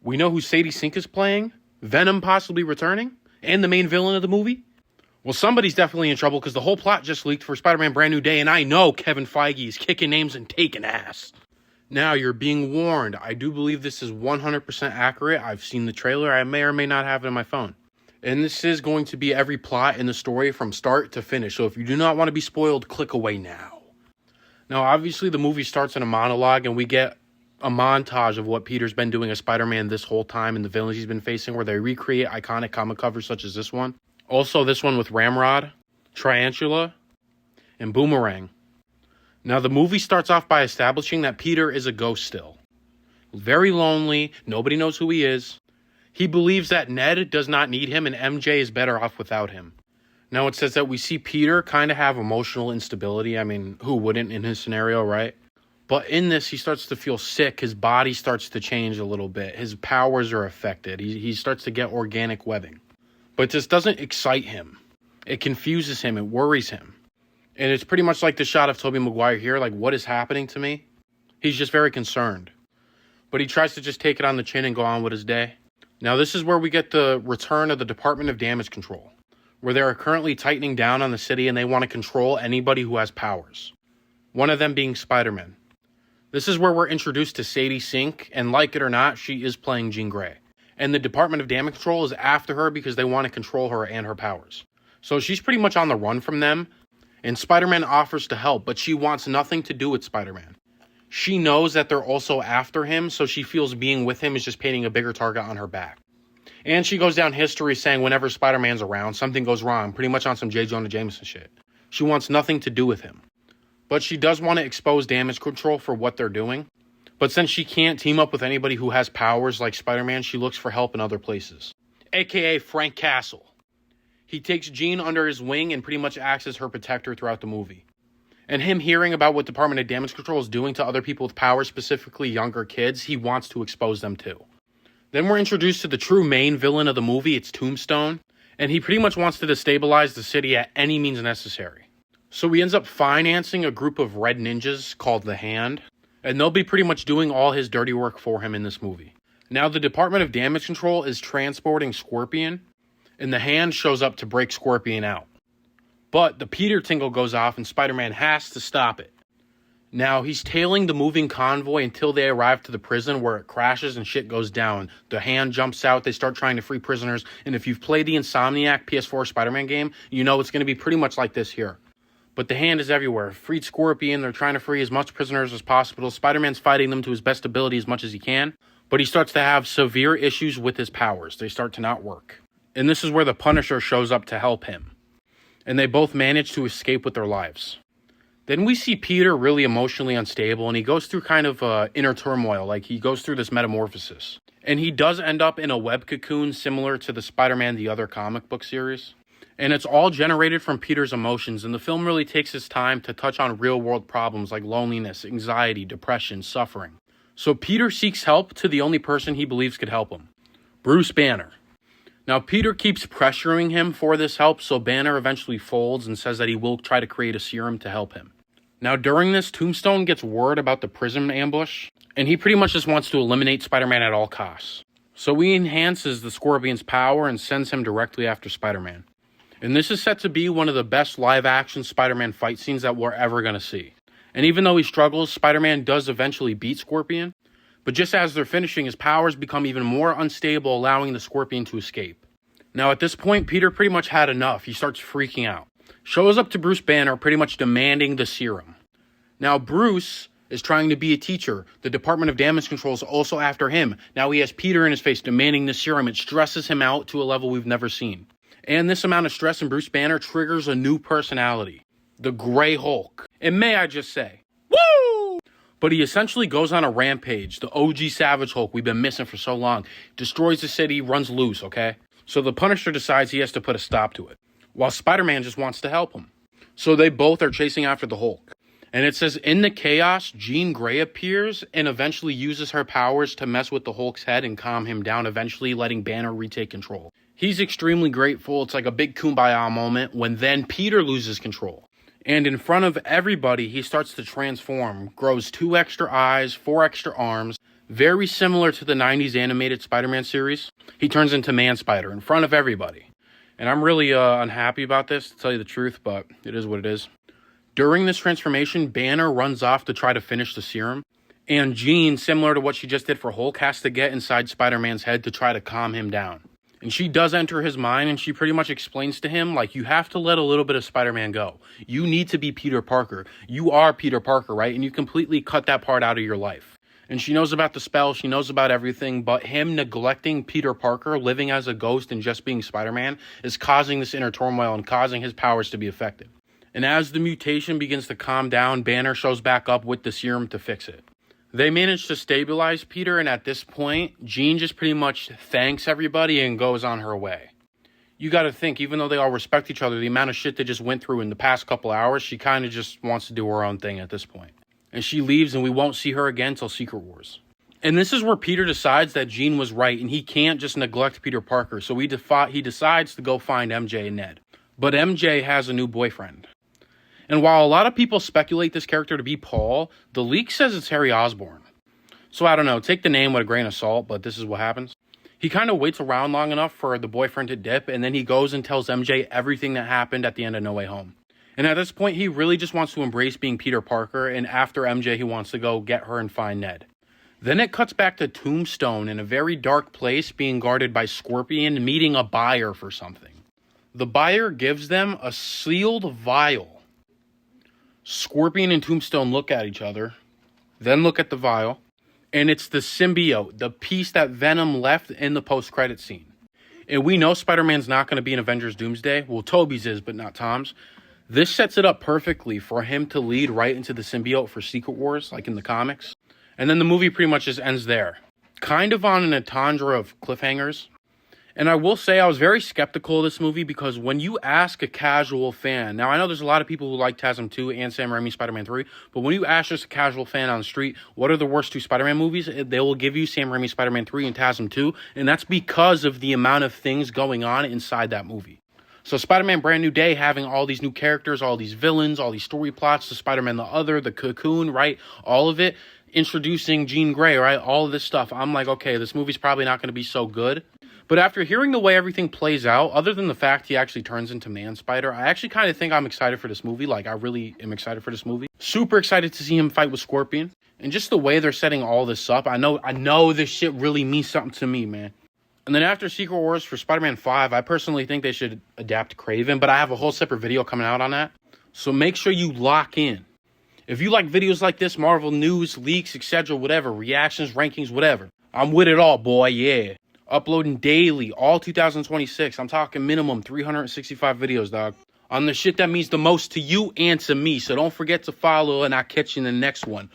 We know who Sadie Sink is playing, Venom possibly returning, and the main villain of the movie. Well, somebody's definitely in trouble because the whole plot just leaked for Spider-Man Brand New Day, and I know Kevin Feige is kicking names and taking ass. Now, you're being warned. I do believe this is 100% accurate. I've seen the trailer. I may or may not have it on my phone. And this is going to be every plot in the story from start to finish. So if you do not want to be spoiled, click away now. Now, obviously, the movie starts in a monologue, and we get a montage of what Peter's been doing as Spider-Man this whole time and the villains he's been facing, where they recreate iconic comic covers such as this one. Also, this one with Ramrod, Tarantula, and Boomerang. Now, the movie starts off by establishing that Peter is a ghost still. Very lonely, nobody knows who he is. He believes that Ned does not need him and MJ is better off without him. Now, it says that we see Peter kind of have emotional instability. I mean, who wouldn't in his scenario, right? But in this, he starts to feel sick. His body starts to change a little bit. His powers are affected. He starts to get organic webbing. But this doesn't excite him. It confuses him. It worries him. And it's pretty much like the shot of Tobey Maguire here. Like, what is happening to me? He's just very concerned. But he tries to just take it on the chin and go on with his day. Now, this is where we get the return of the Department of Damage Control, where they are currently tightening down on the city and they want to control anybody who has powers. One of them being Spider-Man. This is where we're introduced to Sadie Sink, and like it or not, she is playing Jean Grey. And the Department of Damage Control is after her because they want to control her and her powers. So she's pretty much on the run from them, and Spider-Man offers to help, but she wants nothing to do with Spider-Man. She knows that they're also after him, so she feels being with him is just painting a bigger target on her back. And she goes down history saying whenever Spider-Man's around, something goes wrong, pretty much on some J. Jonah Jameson shit. She wants nothing to do with him. But she does want to expose Damage Control for what they're doing. But since she can't team up with anybody who has powers like Spider-Man, she looks for help in other places. AKA Frank Castle. He takes Jean under his wing and pretty much acts as her protector throughout the movie. And him hearing about what Department of Damage Control is doing to other people with powers, specifically younger kids, he wants to expose them too. Then we're introduced to the true main villain of the movie, it's Tombstone. And he pretty much wants to destabilize the city at any means necessary. So he ends up financing a group of red ninjas called the Hand. And they'll be pretty much doing all his dirty work for him in this movie. Now, the Department of Damage Control is transporting Scorpion, and the Hand shows up to break Scorpion out. But the Peter tingle goes off, and Spider-Man has to stop it. Now, he's tailing the moving convoy until they arrive to the prison where it crashes and shit goes down. The Hand jumps out, they start trying to free prisoners, and if you've played the Insomniac PS4 Spider-Man game, you know it's going to be pretty much like this here. But the Hand is everywhere. Freed Scorpion, they're trying to free as much prisoners as possible. Spider-Man's fighting them to his best ability as much as he can. But he starts to have severe issues with his powers. They start to not work. And this is where the Punisher shows up to help him. And they both manage to escape with their lives. Then we see Peter really emotionally unstable, and he goes through kind of inner turmoil. Like, he goes through this metamorphosis. And he does end up in a web cocoon similar to the Spider-Man the Other comic book series. And it's all generated from Peter's emotions, and the film really takes its time to touch on real-world problems like loneliness, anxiety, depression, suffering. So Peter seeks help to the only person he believes could help him, Bruce Banner. Now, Peter keeps pressuring him for this help, so Banner eventually folds and says that he will try to create a serum to help him. Now, during this, Tombstone gets word about the prison ambush, and he pretty much just wants to eliminate Spider-Man at all costs. So he enhances the Scorpion's power and sends him directly after Spider-Man. And this is set to be one of the best live-action Spider-Man fight scenes that we're ever going to see. And even though he struggles, Spider-Man does eventually beat Scorpion. But just as they're finishing, his powers become even more unstable, allowing the Scorpion to escape. Now at this point, Peter pretty much had enough. He starts freaking out. Shows up to Bruce Banner, pretty much demanding the serum. Now Bruce is trying to be a teacher. The Department of Damage Control is also after him. Now he has Peter in his face demanding the serum. It stresses him out to a level we've never seen. And this amount of stress in Bruce Banner triggers a new personality, the Grey Hulk. And may I just say, woo! But he essentially goes on a rampage, the OG Savage Hulk we've been missing for so long. Destroys the city, runs loose, okay? So the Punisher decides he has to put a stop to it, while Spider-Man just wants to help him. So they both are chasing after the Hulk. And it says, in the chaos, Jean Grey appears and eventually uses her powers to mess with the Hulk's head and calm him down, eventually letting Banner retake control. He's extremely grateful. It's like a big kumbaya moment when then Peter loses control. And in front of everybody, he starts to transform, grows 2 extra eyes, 4 extra arms, Very similar to the 90s animated Spider-Man series. He turns into Man-Spider in front of everybody. And I'm really unhappy about this, to tell you the truth, but it is what it is. During this transformation, Banner runs off to try to finish the serum. And Jean, similar to what she just did for Hulk, has to get inside Spider-Man's head to try to calm him down. And she does enter his mind, and she pretty much explains to him, like, you have to let a little bit of Spider-Man go. You need to be Peter Parker. You are Peter Parker, right? And you completely cut that part out of your life. And she knows about the spell, she knows about everything, but him neglecting Peter Parker, living as a ghost and just being Spider-Man, is causing this inner turmoil and causing his powers to be affected. And as the mutation begins to calm down, Banner shows back up with the serum to fix it. They manage to stabilize Peter, and at this point, Jean just pretty much thanks everybody and goes on her way. You gotta think, even though they all respect each other, the amount of shit they just went through in the past couple hours, she kind of just wants to do her own thing at this point. And she leaves, and we won't see her again till Secret Wars. And this is where Peter decides that Jean was right, and he can't just neglect Peter Parker, so he decides to go find MJ and Ned. But MJ has a new boyfriend. And while a lot of people speculate this character to be Paul, the leak says it's Harry Osborn. So I don't know, take the name with a grain of salt, but this is what happens. He kind of waits around long enough for the boyfriend to dip, and then he goes and tells MJ everything that happened at the end of No Way Home. And at this point, he really just wants to embrace being Peter Parker, and after MJ, he wants to go get her and find Ned. Then it cuts back to Tombstone in a very dark place being guarded by Scorpion, meeting a buyer for something. The buyer gives them a sealed vial. Scorpion and Tombstone look at each other, then look at the vial, and it's the symbiote, the piece that Venom left in the post-credit scene. And we know Spider-Man's not going to be in Avengers Doomsday. Well, Tobey's is, but not Tom's. This sets it up perfectly for him to lead right into the symbiote for Secret Wars, like in the comics. And then the movie pretty much just ends there. Kind of on an entendre of cliffhangers. And I will say I was very skeptical of this movie because when you ask a casual fan, now I know there's a lot of people who like TASM 2 and Sam Raimi's Spider-Man 3, but when you ask just a casual fan on the street, what are the worst two Spider-Man movies? They will give you Sam Raimi's Spider-Man 3 and TASM 2, and that's because of the amount of things going on inside that movie. So Spider-Man Brand New Day having all these new characters, all these villains, all these story plots, the Spider-Man the Other, the Cocoon, right? All of it, introducing Jean Grey, right? All of this stuff. I'm like, okay, this movie's probably not going to be so good. But after hearing the way everything plays out, other than the fact he actually turns into Man-Spider, I actually kind of think I'm excited for this movie. Like, I really am excited for this movie. Super excited to see him fight with Scorpion. And just the way they're setting all this up, I know this shit really means something to me, man. And then after Secret Wars for Spider-Man 5, I personally think they should adapt Kraven, but I have a whole separate video coming out on that. So make sure you lock in. If you like videos like this, Marvel news, leaks, etc., whatever, reactions, rankings, whatever, I'm with it all, boy, yeah. Uploading daily, all 2026. I'm talking minimum 365 videos, dog. On the shit that means the most to you and to me. So don't forget to follow, and I'll catch you in the next one.